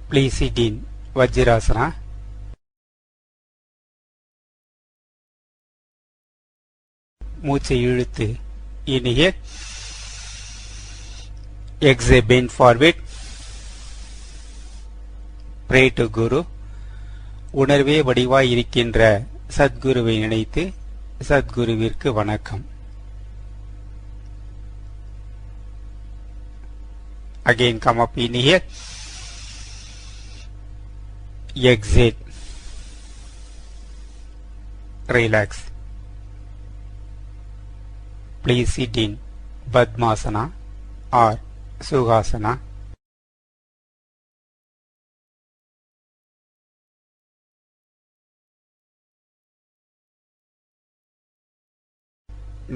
Please sit in Vajrasana. மூச்சை இழுத்து inhale, exhale, bend forward. Pray to Guru. உணர்வே வடிவாய் இருக்கின்ற சத்குருவை நினைத்து சத்குருவிற்கு வணக்கம். Again come up, inhale, exhale, relax. Please sit in Padmasana or Sukhasana.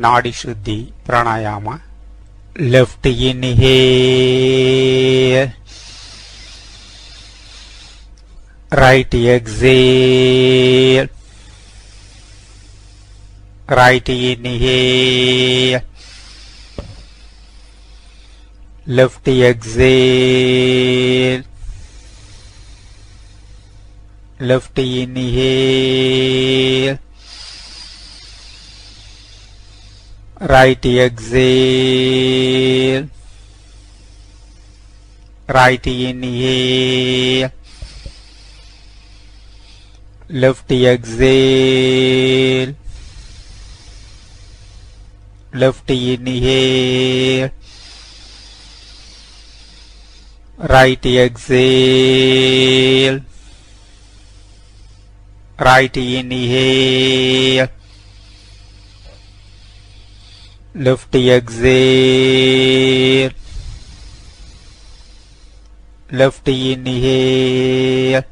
Nadi Shuddhi Pranayama. Left inhale, right exhale, right inhale, left exhale, left inhale, right exhale, right inhale, left exhale, left inhale, right exhale, right inhale, left exhale, left inhale,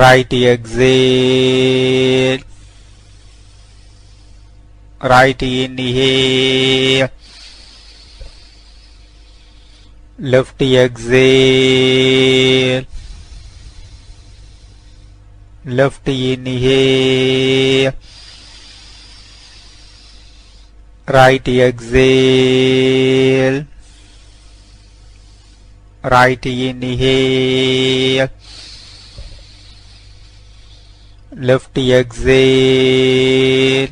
right exhale, right inhale, left exhale, left inhale, right exhale, right inhale, left exhale.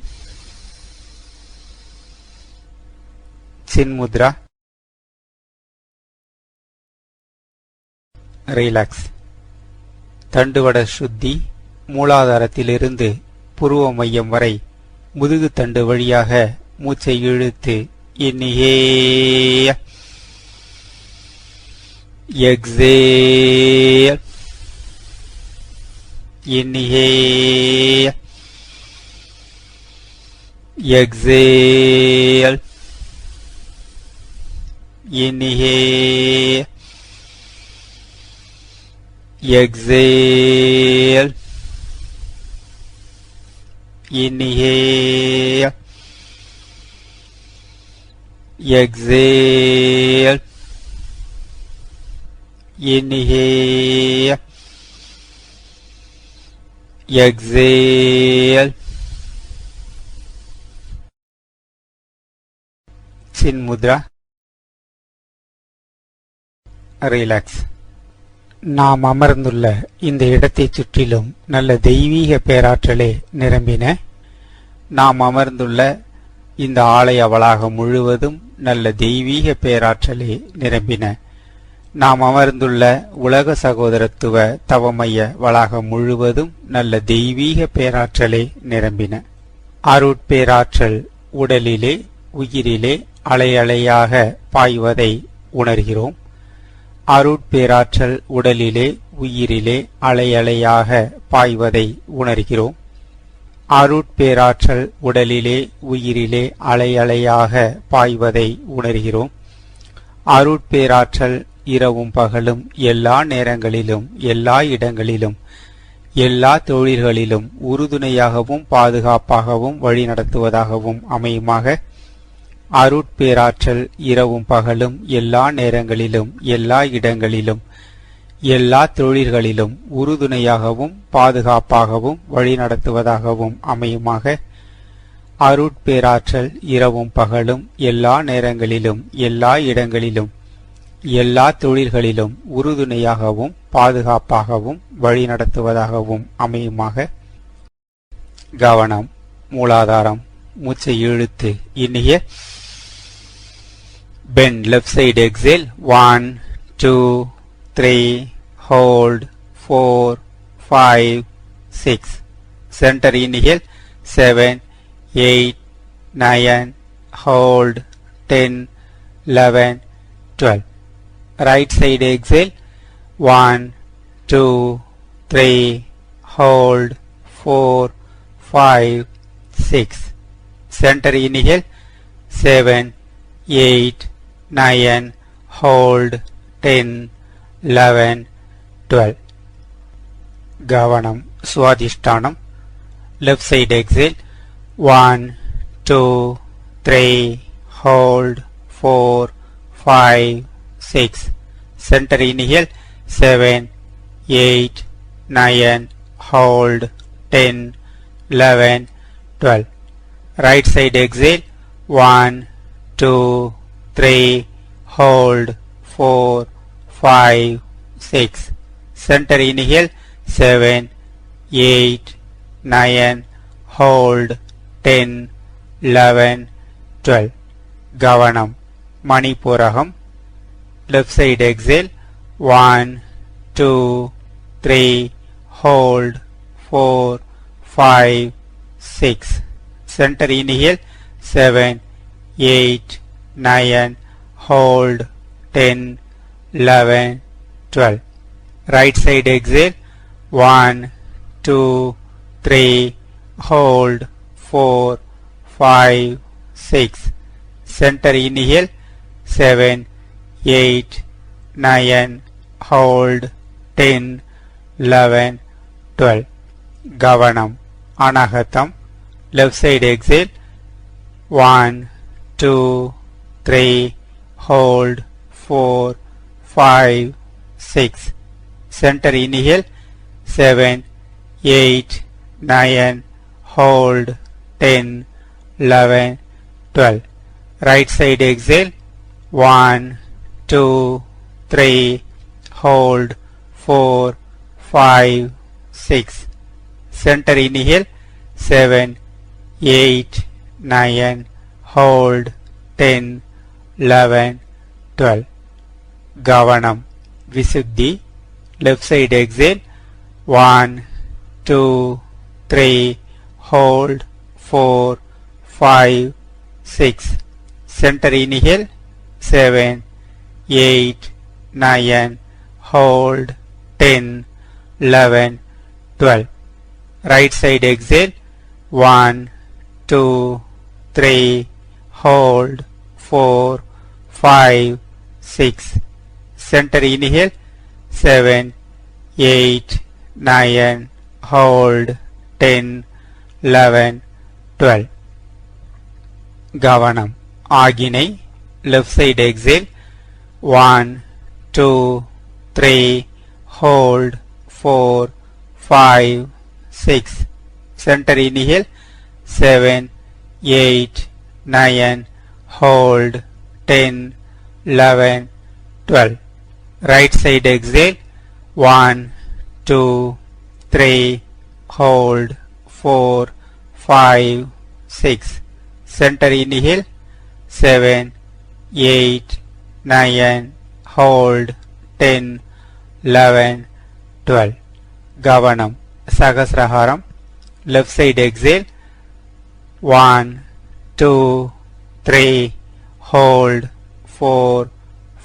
Chin Mudra. Relax. தண்டுவட சுத்தி மூலாதாரத்திலிருந்து புருவ மையம் வரை முதுகு தண்டு வழியாக மூச்சை இழுத்து inhale, exhale, inhale, exhale, inhale, exhale, inhale, exhale, inhale, exhale. Chin Mudra. Relax. நாம் அமர்ந்துள்ள இந்த இடத்தை சுற்றிலும் நல்ல தெய்வீக பேராற்றலே நிரம்பின. நாம் அமர்ந்துள்ள இந்த ஆலய வளாகம் முழுவதும் நல்ல தெய்வீக பேராற்றலே நிரம்பின. நாம் அமர்ந்துள்ள உலக சகோதரத்துவ தவமைய வளாகம் முழுவதும் நல்ல தெய்வீக பேராற்றலே நிரம்பின. அருட்பேராற்றல் உடலிலே உயிரிலே அலையலையாக பாய்வதை உணர்கிறோம். அருட்பேராற்றல் உடலிலே உயிரிலே அலையலையாக பாய்வதை உணர்கிறோம். அருட்பேராற்றல் உடலிலே உயிரிலே அலையலையாக பாய்வதை உணர்கிறோம். அருட்பேராற்றல் இரவும் பகலும் எல்லா நேரங்களிலும் எல்லா இடங்களிலும் எல்லா தொழில்களிலும் உறுதுணையாகவும் பாதுகாப்பாகவும் வழிநடத்துவதாகவும் அமையுமாக. அருட்பேராற்றல் இரவும் பகலும் எல்லா நேரங்களிலும் எல்லா இடங்களிலும் எல்லா தொழில்களிலும் உறுதுணையாகவும் பாதுகாப்பாகவும் வழிநடத்துவதாகவும் அமையுமாக. அருட்பேராற்றல் இரவும் பகலும் எல்லா நேரங்களிலும் எல்லா இடங்களிலும் எல்லா தொழில்களிலும் உறுதுணையாகவும் பாதுகாப்பாகவும் வழிநடத்துவதாகவும் அமையுமாக. கவனம். மூலாதாரம். மூச்சை இழுத்து inhale. Bend left side exhale. 1, 2, 3. Hold. 4, 5, 6. Center inhale. 7, 8, 9. Hold. 10, 11, 12. Right side exhale. 1, 2, 3. Hold. 4, 5, 6. Center inhale. 7, 8, 9. Hold. 10, 11, 12. கவனம். சுவாதிஷ்டானம். Left side exhale. 1, 2, 3. Hold. 4, 5, 6. Center inhale. 7, 8, 9. Hold. 10, 11, 12. Right side exhale. 1, 2, 3. Hold. 4, 5, 6. Center inhale. 7, 8, 9. Hold. 10, 11, 12. கவனம். மணிப்பூரகம். Left side exhale. 1, 2, 3. Hold. 4, 5, 6. Center inhale. 7, 8, 9. Hold. 10, 11, 12. Right side exhale. 1, 2, 3. Hold. 4, 5, 6. Center inhale. 7, 8, 9. Hold. 10, 11, 12. கவனம். அநாகதம். Left side exhale. 1, 2, 3. Hold. 4, 5, 6. Center inhale. 7, 8, 9. Hold. 10, 11, 12. Right side exhale. 1, 2, 3. Hold. 4, 5, 6. Center inhale. 7, 8, 9. Hold. 10, 11, 12. கவனம். விசுத்தி. Left side exhale. 1, 2, 3. Hold. 4, 5, 6. Center inhale. 7, 8, 9. Hold. 10, 11, 12. Right side exhale. 1, 2, 3. Hold. 4, 5, 6. Center inhale. 7, 8, 9. Hold. 10, 11, 12. கவனம். ஆகினை. Left side exhale. 1, 2, 3. Hold. 4, 5, 6. Center inhale. 7, 8, 9. Hold. 10, 11, 12. Right side exhale. 1, 2, 3. Hold. 4, 5, 6. Center inhale. 7, 8, 9. Hold. 10, 11, 12. கவனம். சகஸ்ரஹாரம். Left side exhale. 1, 2, 3. Hold. 4,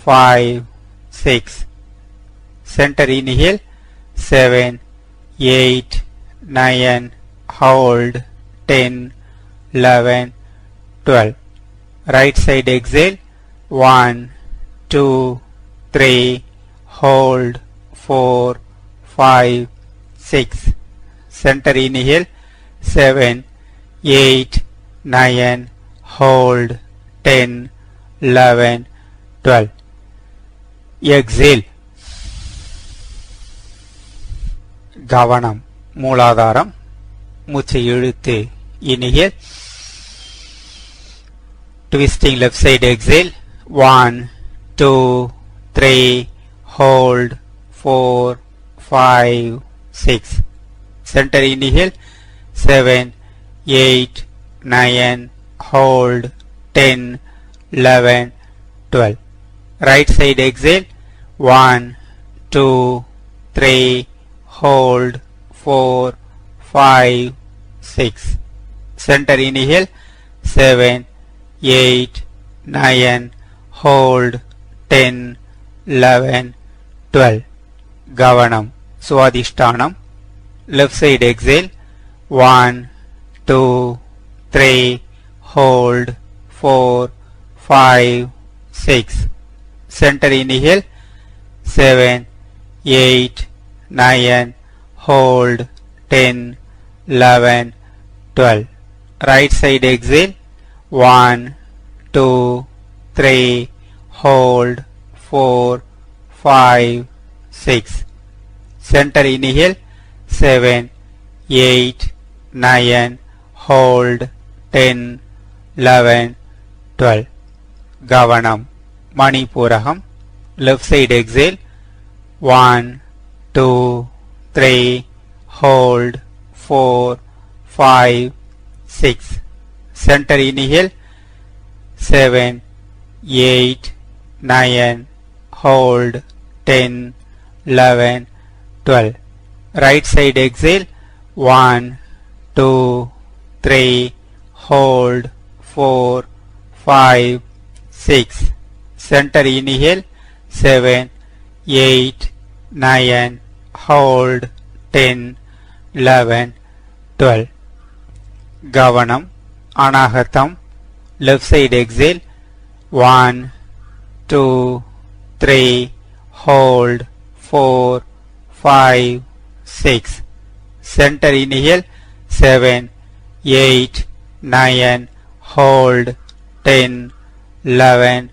5, 6. Center inhale. 7, 8, 9. Hold. 10, 11, 12. Right side exhale. 1, 2, 3. Hold. 4, 5, 6. Center inhale. 7, 8, 9. Hold. 10, 11, 12. Exhale. கவனம். மூலாதாரம். மூச்சை இழுத்து inhale. Twisting left side exhale. 1, 2, 3, hold, 4, 5, 6. Center inhale, 7, 8, 9, hold, 10, 11, 12. Right side exhale, 1, 2, 3, hold, 4, 5, 6. Center inhale, 7, 8, 9, hold, 10, 11, 12. Gavanam, Swadhishtanam. Left side exhale, 1, 2, 3, hold, 4, 5, 6. Center inhale, 7, 8, 9, hold, 10, 11, 12. Right side exhale, 1, 2, 3, hold, 4, 5, 6. Center inhale, 7, 8, 9, hold, 10, 11, 12. Gavanam, Manipuraham. Left side exhale, 1, 2, 3, hold, 4, 5, 6. Center inhale, 7, 8, 9, hold, 10, 11, 12. Right side exhale, 1, 2, 3, hold, 4, 5, 6. Center inhale, 7, 8, 9, hold, 10, 11, 12. Gavanam, Anahatam. Left side exhale, 1, 2, 3, hold, 4, 5, 6. Center inhale, 7, 8, 9, hold, 10, 11,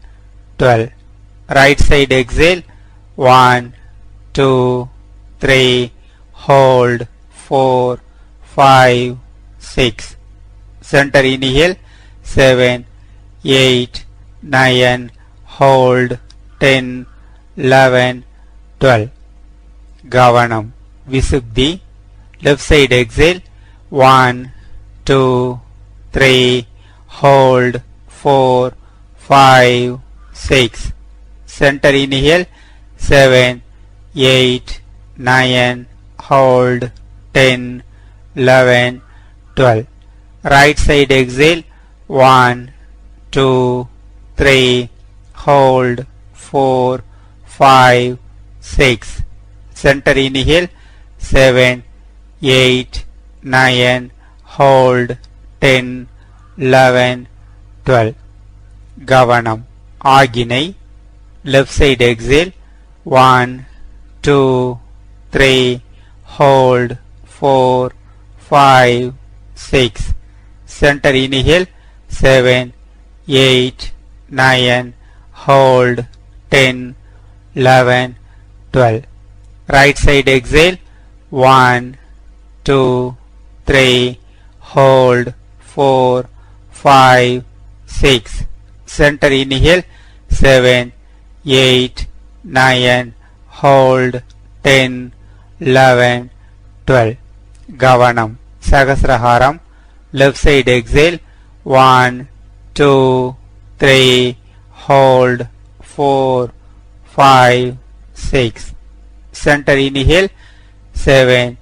12. Right side exhale, 1, 2, 3, hold, 4, 5, 6. Center inhale, 7, 8, 9, hold, 10, 11, 12. Gavanam, Visuddhi. Left side exhale, 1, 2, 3, hold, 4, 5, 6. Center inhale, 7, 8, 9, hold, 10, 11, 12. Right side exhale, 1, 2, 3, hold, 4, 5, 6. Center inhale, 7, 8, 9, hold, 10, 11, 12. Gavanam, Aginai. Left side exhale, 1, 2, 3, hold, 4, 5, 6. Center inhale, 7, 8, 9, hold, 10, 11, 12. Right side exhale, 1, 2, 3, hold, 4, 5, 6. Center inhale, 7, 8, 9, hold, 10, 11, 12. Gavanam, Sahasraharam. Left side exhale, 1, 2, 3, hold, 4, 5, 6. Center inhale, 7,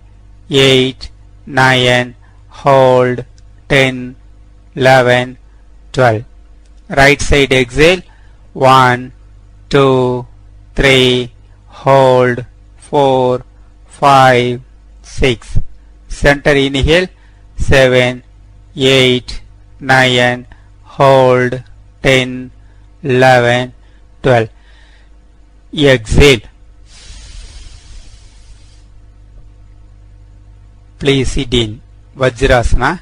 8, 9, hold, 10, 11, 12. Right side exhale, 1, 2, 3, hold, 4, 5, 6. Center inhale, 7, 8, 9, hold, 10, 11, 12. Exhale. Please sit in Vajrasana.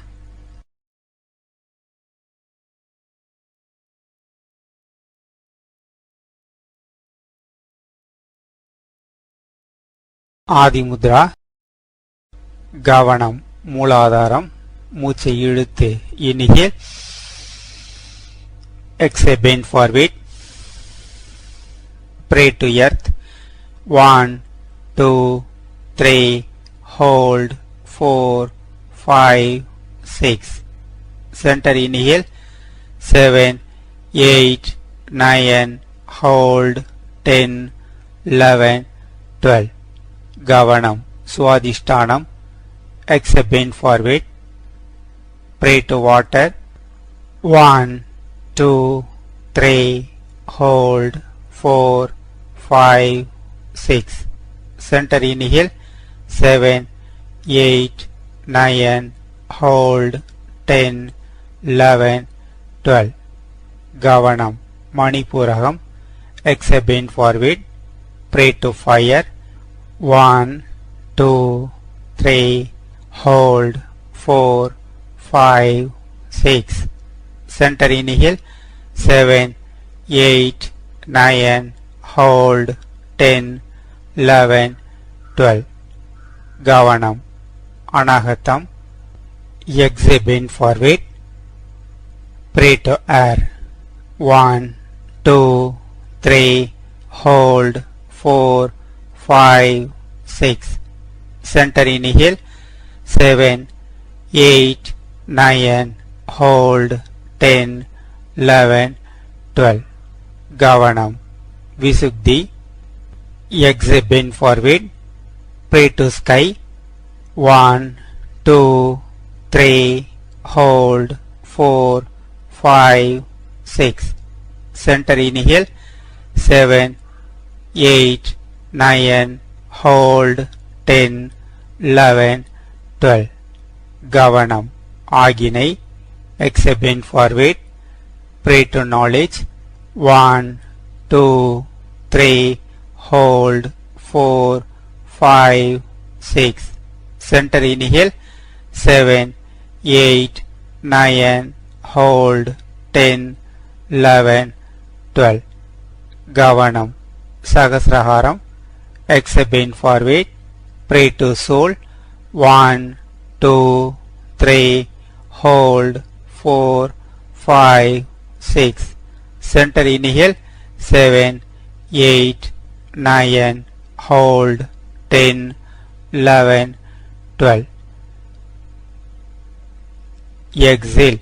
Adi Mudra. Gavanam, Mooladharam. மூச்சை இழுத்து inhale. Exhale, bend forward. pray to earth. 1, 2, 3, hold, 4, 5, 6. Center inhale. 7, 8, 9, hold, 10, 11, 12. Gavanam, Swadhishtanam. Exhale, bend forward. Pray to water. 1, 2, 3, hold, 4, 5, 6. Center inhale. 7, 8, 9, hold, 10, 11, 12. Gavanam, Manipuragam. Exhale, bend forward. Pray to fire. 1, 2, 3, hold, 4, 5, 6. Center inhale. 7, 8, 9, hold, 10, 11, 12. Gavanam, Anagatam. Exhale, bend forward. Pray to air. 1, 2, 3, hold, 4, 5, 6. Center inhale. 7, 8, 9, hold, 10, 11, 12. Gavanam, Visuddhi. Exhale, bend forward. Pray to sky. 1, 2, 3, hold, 4, 5, 6. Center inhale. 7, 8, 9, hold, 10, 11, 12. Gavanam, Aginai. Exhale, bend forward. Pray to knowledge. 1, 2, 3, hold, 4, 5, 6. Center inhale. 7, 8, 9, hold, 10, 11, 12. Gavanam, Sahasraharam. Exhale, bend forward. Pray to soul. 1, 2, 3, hold, 4, 5, 6. Center inhale. 7, 8, 9, hold, 10, 11, 12. Exhale.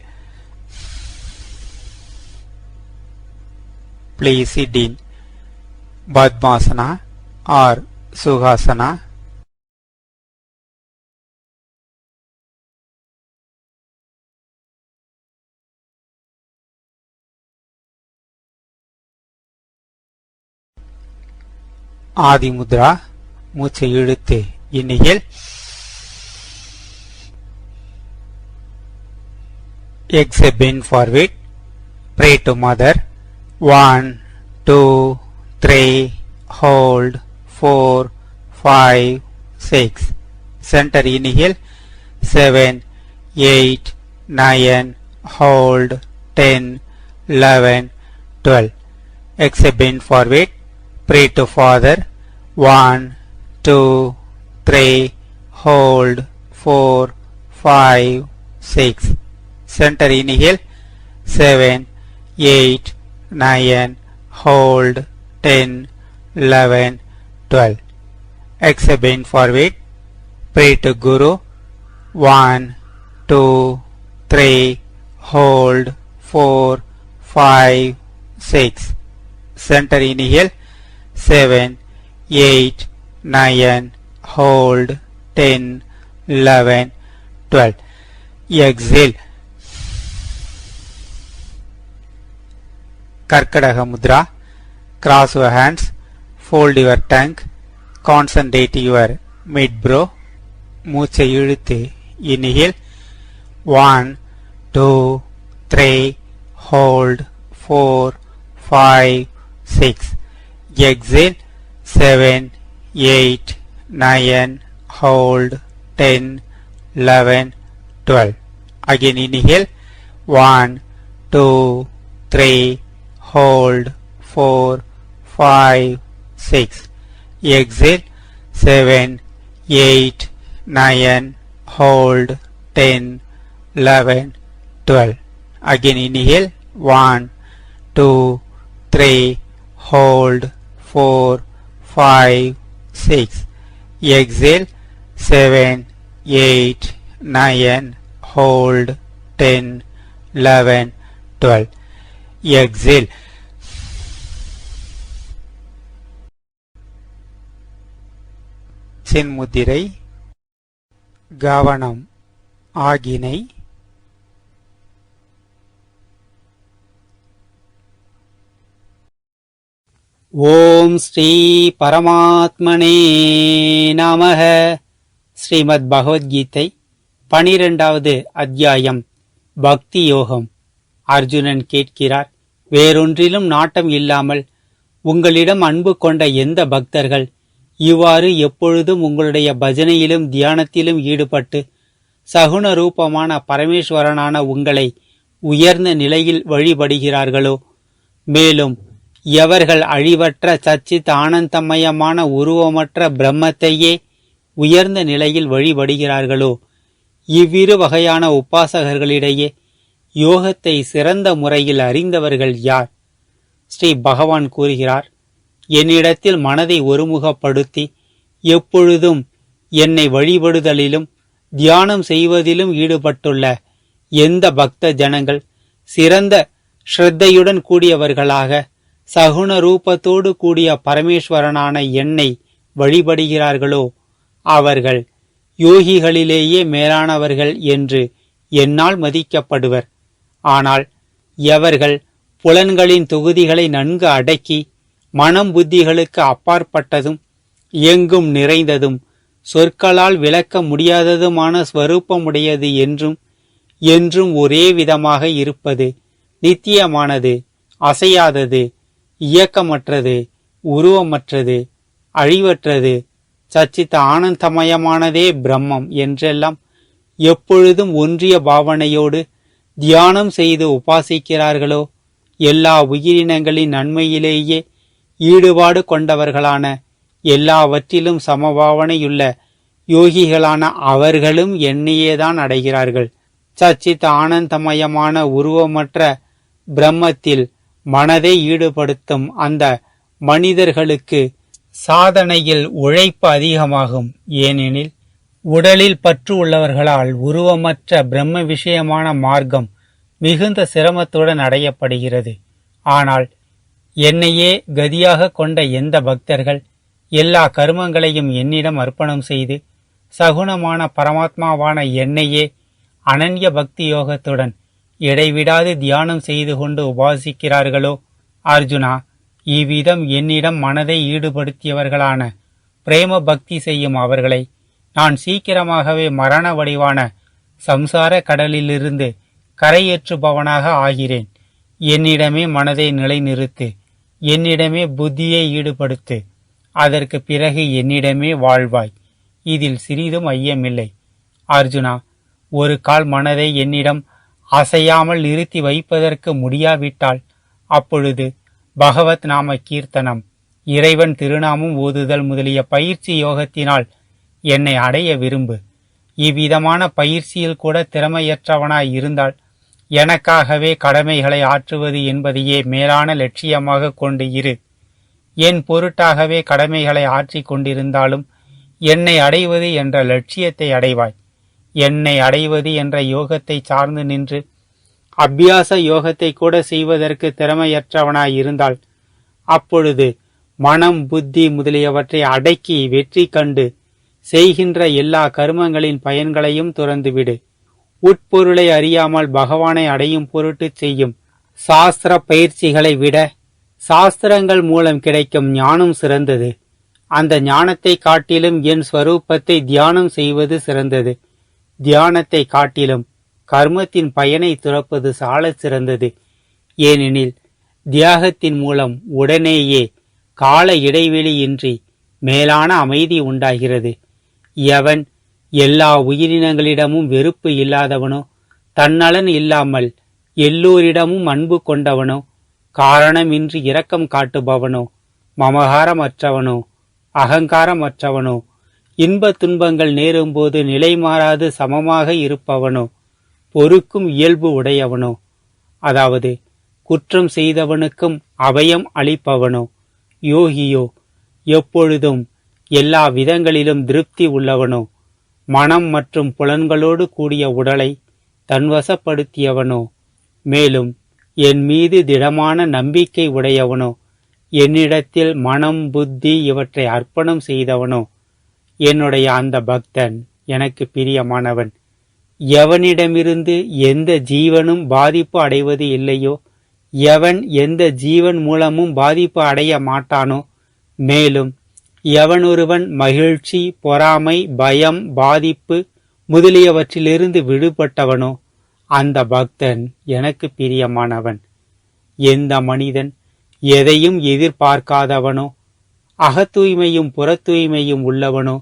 Please sit in Padmasana or Sukhasana. Adi Mudra, மூச்சை இழுத்து inhale. Exhale, bend forward. Pray to mother. 1, 2, 3, hold, 4, 5, 6. Center inhale. 7, 8, 9, hold, 10, 11, 12. Exhale, bend forward. Pray to father. 1, 2, 3, hold, 4, 5, 6. Center inhale. 7, 8, 9, hold, 10, 11, 12. Exhale, bend forward. Pray to Guru. 1, 2, 3, hold, 4, 5, 6. Center inhale. 7, 8, 9, hold, 10, 11, 12. Exhale. Karkadaga Mudra. Cross your hands. Fold your tongue. Concentrate your mid-brow. மூச்சை இழுத்து inhale. 1, 2, 3, hold, 4, 5, 6. Exhale. 7, 8, 9, hold, 10, 11, 12. Again inhale. 1, 2, 3, hold, 4, 5, 6. Exhale. 7, 8, 9, hold, 10, 11, 12. Again inhale. 1, 2, 3, hold, 4, 5, 6. Exhale 7, 8, 9. Hold 10, 11, 12. Exhale. சின்முத்திரை, கவனம், ஆகினை. ஓம் ஸ்ரீ பரமாத்மனே நமஹ. ஸ்ரீமத் பகவத்கீதை 12வது அத்தியாயம். பக்தி யோகம். அர்ஜுனன் கேட்கிறார், வேறொன்றிலும் நாட்டம் இல்லாமல் உங்களிடம் அன்பு கொண்ட எந்த பக்தர்கள் இவ்வாறு எப்பொழுதும் உங்களுடைய பஜனையிலும் தியானத்திலும் ஈடுபட்டு சகுன ரூபமான பரமேஸ்வரனான உங்களை உயர்ந்த நிலையில் வழிபடுகிறார்களோ, மேலும் எவர்கள் அழிவற்ற சச்சித் ஆனந்தமயமான உருவமற்ற பிரம்மத்தையே உயர்ந்த நிலையில் வழிபடுகிறார்களோ, இவ்விரு வகையான உபாசகர்களிடையே யோகத்தை சிறந்த முறையில் அறிந்தவர்கள் யார்? ஸ்ரீ பகவான் கூறுகிறார், என்னிடத்தில் மனதை ஒருமுகப்படுத்தி எப்பொழுதும் என்னை வழிபடுதலிலும் தியானம் செய்வதிலும் ஈடுபட்டுள்ள எந்த பக்த ஜனங்கள் சிறந்த ஸ்ரத்தையுடன் கூடியவர்களாக சகுன ரூபத்தோடு கூடிய பரமேஸ்வரனான என்னை வழிபடுகிறார்களோ, அவர்கள் யோகிகளிலேயே மேலானவர்கள் என்று என்னால் மதிக்கப்படுவர். ஆனால் எவர்கள் புலன்களின் தொகுதிகளை நன்கு அடக்கி மனம் புத்திகளுக்கு அப்பாற்பட்டதும் எங்கும் நிறைந்ததும் சொற்களால் விளக்க முடியாததுமான ஸ்வரூபமுடையது என்றும் ஒரே விதமாக இருப்பது, நித்தியமானது, அசையாதது, இயக்கமற்றது, உருவமற்றது, அழிவற்றது, சச்சித்த ஆனந்தமயமானதே பிரம்மம் என்றெல்லாம் எப்பொழுதும் ஒன்றிய பாவனையோடு தியானம் செய்து உபாசிக்கிறார்களோ, எல்லா உயிரினங்களின் நன்மையிலேயே ஈடுபாடு கொண்டவர்களான எல்லாவற்றிலும் சமபாவனையுள்ள யோகிகளான அவர்களும் என்னையேதான் அடைகிறார்கள். சச்சித் ஆனந்தமயமான உருவமற்ற பிரம்மத்தில் மனதை ஈடுபடுத்தும் அந்த மனிதர்களுக்கு சாதனையில் உழைப்பு அதிகமாகும். ஏனெனில் உடலில் பற்று உள்ளவர்களால் உருவமற்ற பிரம்ம விஷயமான மார்க்கம் மிகுந்த சிரமத்துடன் அடையப்படுகிறது. ஆனால் என்னையே கதியாக கொண்ட எந்த பக்தர்கள் எல்லா கர்மங்களையும் என்னிடம் அர்ப்பணம் செய்து சகுனமான பரமாத்மாவான என்னையே அனன்ய பக்தி யோகத்துடன் இடைவிடாது தியானம் செய்து கொண்டு உபாசிக்கிறார்களோ, அர்ஜுனா, இவ்விதம் என்னிடம் மனதை ஈடுபடுத்தியவர்களான பிரேம பக்தி செய்யும் அவர்களை நான் சீக்கிரமாகவே மரண வடிவான சம்சார கடலிலிருந்து கரையேற்றுபவனாக ஆகிறேன். என்னிடமே மனதை நிலைநிறுத்து, என்னிடமே புத்தியை ஈடுபடுத்து, அதற்கு பிறகு என்னிடமே வாழ்வாய். இதில் சிறிதும் ஐயமில்லை. அர்ஜுனா, ஒரு கால் மனதை என்னிடம் அசையாமல் நிறுத்தி வைப்பதற்கு முடியாவிட்டால் அப்பொழுது பகவத் நாம கீர்த்தனம், இறைவன் திருநாமம் ஓதுதல் முதலிய பயிற்சி யோகத்தினால் என்னை அடைய விரும்பு. இவ்விதமான பயிற்சியில் கூட திறமையற்றவனாய் இருந்தால் எனக்காகவே கடமைகளை ஆற்றுவது என்பதையே மேலான லட்சியமாக கொண்டு இரு. என் பொருட்டாகவே கடமைகளை ஆற்றிக் கொண்டிருந்தாலும் என்னை அடைவது என்ற லட்சியத்தை அடைவாய். என்னை அடைவது என்ற யோகத்தை சார்ந்து நின்று அபியாச யோகத்தை கூட செய்வதற்கு திறமையற்றவனாய் இருந்தால் அப்பொழுது மனம், புத்தி முதலியவற்றை அடக்கி வெற்றி கண்டு செய்கின்ற எல்லா கர்மங்களின் பயன்களையும் துறந்துவிடு. உட்பொருளை அறியாமல் பகவானை அடையும் பொருட்டு செய்யும் சாஸ்திர பயிற்சிகளை விட சாஸ்திரங்கள் மூலம் கிடைக்கும் ஞானம் சிறந்தது. அந்த ஞானத்தை காட்டிலும் என் ஸ்வரூபத்தை தியானம் செய்வது சிறந்தது. தியானத்தை காட்டிலும் கர்மத்தின் பயனை துறப்பது சாலச் சிறந்தது. ஏனெனில் தியாகத்தின் மூலம் உடனேயே கால இடைவெளியின்றி மேலான அமைதி உண்டாகிறது. எவன் எல்லா உயிரினங்களிடமும் வெறுப்பு இல்லாதவனோ, தன்னலன் இல்லாமல் எல்லோரிடமும் அன்பு கொண்டவனோ, காரணமின்றி இரக்கம் காட்டுபவனோ, மமகாரமற்றவனோ, அகங்காரமற்றவனோ, இன்ப துன்பங்கள் நேரும்போது நிலை மாறாது சமமாக இருப்பவனோ, பொறுக்கும் இயல்பு உடையவனோ, அதாவது குற்றம் செய்தவனுக்கும் அபயம் அளிப்பவனோ, யோகியோ, எப்பொழுதும் எல்லா விதங்களிலும் திருப்தி உள்ளவனோ, மனம் மற்றும் புலன்களோடு கூடிய உடலை தன்வசப்படுத்தியவனோ, மேலும் என் மீது திடமான நம்பிக்கை உடையவனோ, என்னிடத்தில் மனம் புத்தி இவற்றை அர்ப்பணம் செய்தவனோ, என்னுடைய அந்த பக்தன் எனக்கு பிரியமானவன். எவனிடமிருந்து எந்த ஜீவனும் பாதிப்பு அடைவது இல்லையோ, எவன் எந்த ஜீவன் மூலமும் பாதிப்பு அடைய மாட்டானோ, மேலும் எவனொருவன் மகிழ்ச்சி, பொறாமை, பயம், பாதிப்பு முதலியவற்றிலிருந்து விடுபட்டவனோ, அந்த பக்தன் எனக்கு பிரியமானவன். எந்த மனிதன் எதையும் எதிர்பார்க்காதவனோ, அகத்தூய்மையும் புறத்தூய்மையும் உள்ளவனோ,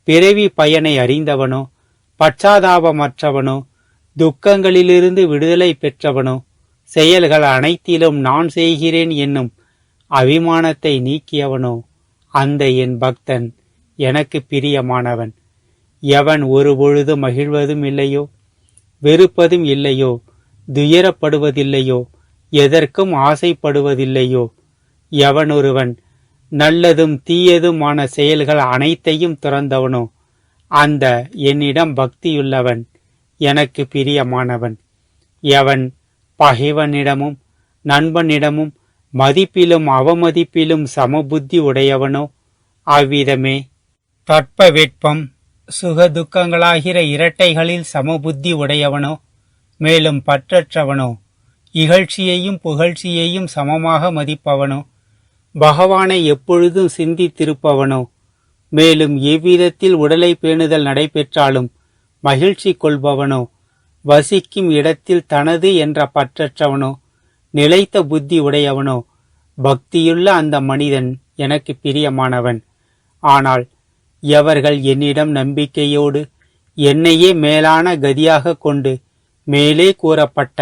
பிறவி பயனை அறிந்தவனோ, பச்சாதாபமற்றவனோ, துக்கங்களிலிருந்து விடுதலை பெற்றவனோ, செயல்கள் அனைத்திலும் நான் செய்கிறேன் என்னும் அபிமானத்தை நீக்கியவனோ, அந்த என் பக்தன் எனக்கு பிரியமானவன். எவன் ஒருபொழுது மகிழ்வதும் இல்லையோ, வெறுப்பதும் இல்லையோ, துயரப்படுவதில்லையோ, எதற்கும் ஆசைப்படுவதில்லையோ, எவனொருவன் நல்லதும் தீயதுமான செயல்கள் அனைத்தையும் துறந்தவனோ, அந்த என்னிடம் பக்தியுள்ளவன் எனக்கு பிரியமானவன். எவன் பகைவனிடமும் நண்பனிடமும் மதிப்பிலும் அவமதிப்பிலும் சமபுத்தி உடையவனோ, அவ்விதமே தட்பவெட்பம் சுகதுக்கங்களாகிற இரட்டைகளில் சமபுத்தி உடையவனோ, மேலும் பற்றற்றவனோ, இகழ்ச்சியையும் புகழ்ச்சியையும் சமமாக மதிப்பவனோ, பகவானை எப்பொழுதும் சிந்தித்திருப்பவனோ, மேலும் எவ்விதத்தில் உடலை பேணுதல் நடைபெற்றாலும் மகிழ்ச்சி கொள்பவனோ, வசிக்கும் இடத்தில் தனது என்ற பற்றற்றவனோ, நிலைத்த புத்தி உடையவனோ, பக்தியுள்ள அந்த மனிதன் எனக்கு பிரியமானவன். ஆனால் எவர்கள் என்னிடம் நம்பிக்கையோடு என்னையே மேலான கதியாக கொண்டு மேலே கூறப்பட்ட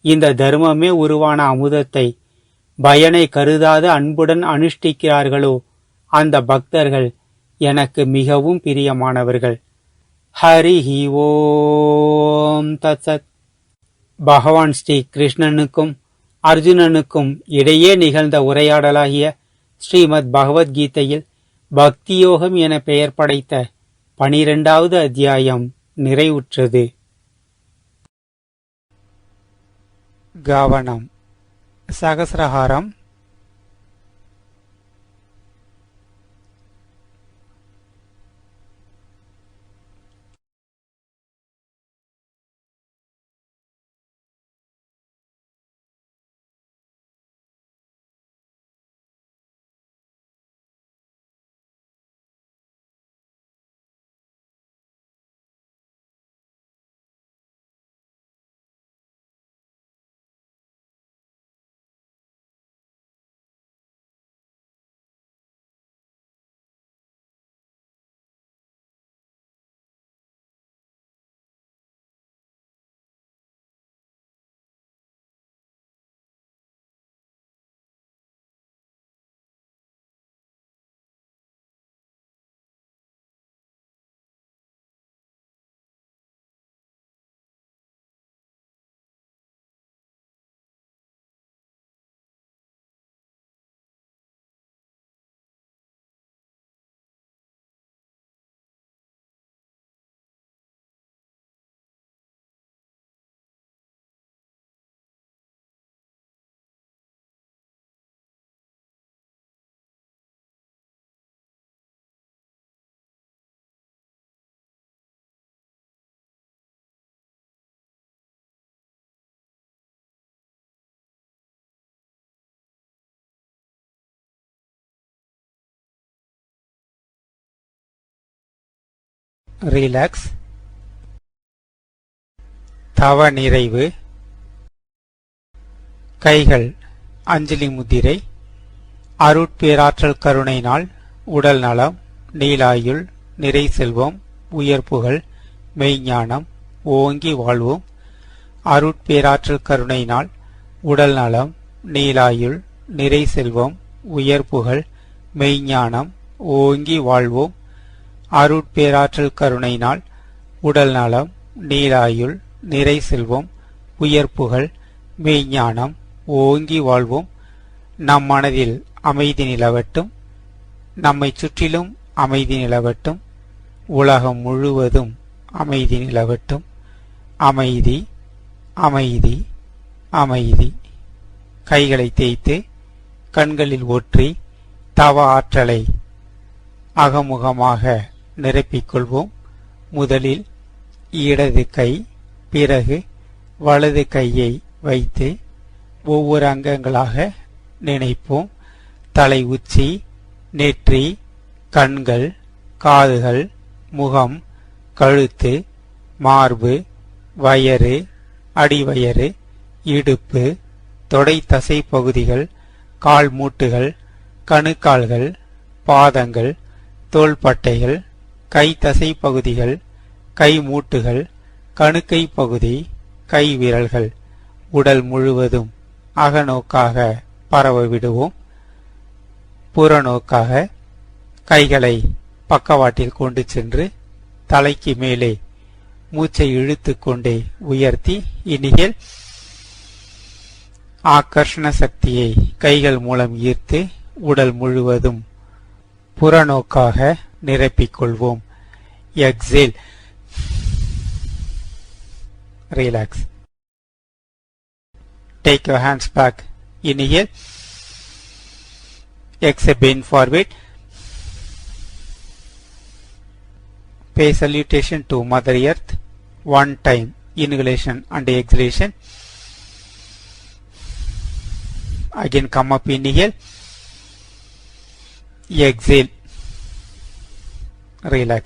இந்த தர்மமே உருவான அமுதத்தை பயனை கருதாத அன்புடன் அனுஷ்டிக்கிறார்களோ, அந்த பக்தர்கள் எனக்கு மிகவும் பிரியமானவர்கள். ஹரிஹி ஓம் தத்சத். பகவான் ஸ்ரீ கிருஷ்ணனுக்கும் அர்ஜுனனுக்கும் இடையே நிகழ்ந்த உரையாடலாகிய ஸ்ரீமத் பகவத்கீதையில் பக்தியோகம் என பெயர் படைத்த 12வது அத்தியாயம் நிறைவுற்றது. கவனம். சகஸ்ரஹாரம். ரிலாக்ஸ். தவ நிறைவு. கைகள் அஞ்சலி முத்திரை. அருட்பேராற்றல் கருணை நாள். உடல் நலம், நீலாயுள், நிறை செல்வம், உயர்ப்புகள், மெய்ஞானம், ஓங்கி வாழ்வோம். அருட்பேராற்றல் கருணை நாள். உடல் நலம், நீலாயுள், நிறை செல்வம், உயர்ப்புகள், மெய்ஞானம், ஓங்கி வாழ்வோம். அருட்பேராற்றல் கருணை நாள். உடல் நலம், நீலாயுள், நிறை செல்வம், உயர்ப்புகள், மெய்ஞானம், ஓங்கி வாழ்வோம். நம் மனதில் அமைதி நிலவட்டும். நம்மை சுற்றிலும் அமைதி நிலவட்டும். உலகம் முழுவதும் அமைதி நிலவட்டும். அமைதி, அமைதி, அமைதி. கைகளை தேய்த்து கண்களில் ஒற்றி தவ ஆற்றலை அகமுகமாக நிரப்பிக்கொள்வோம். முதலில் இடது கை, பிறகு வலது கையை வைத்து ஒவ்வொரு அங்கங்களாக நினைப்போம். தலை உச்சி, நெற்றி, கண்கள், காதுகள், முகம், கழுத்து, மார்பு, வயறு, அடிவயறு, இடுப்பு, தொடை தசை பகுதிகள், கால் மூட்டுகள், கணுக்கால்கள், பாதங்கள், தோள்பட்டைகள், கை தசை பகுதிகள், கை மூட்டுகள், கணுக்கை பகுதி, கை விரல்கள், உடல் முழுவதும் அகநோக்காக பரவ விடுவோம். புறநோக்காக கைகளை பக்கவாட்டில் கொண்டு சென்று தலைக்கு மேலே மூச்சை இழுத்து கொண்டே உயர்த்தி இனியல் ஆகர்ஷண சக்தியை கைகள் மூலம் ஈர்த்து உடல் முழுவதும் புறநோக்காக நிரப்பிக்கொள்வோம். Exhale. Relax. Take your hands back. Inhale. Exhale, bend forward. Pay salutation to Mother Earth. One time inhalation and exhalation. Again come up, inhale. Exhale. Relax.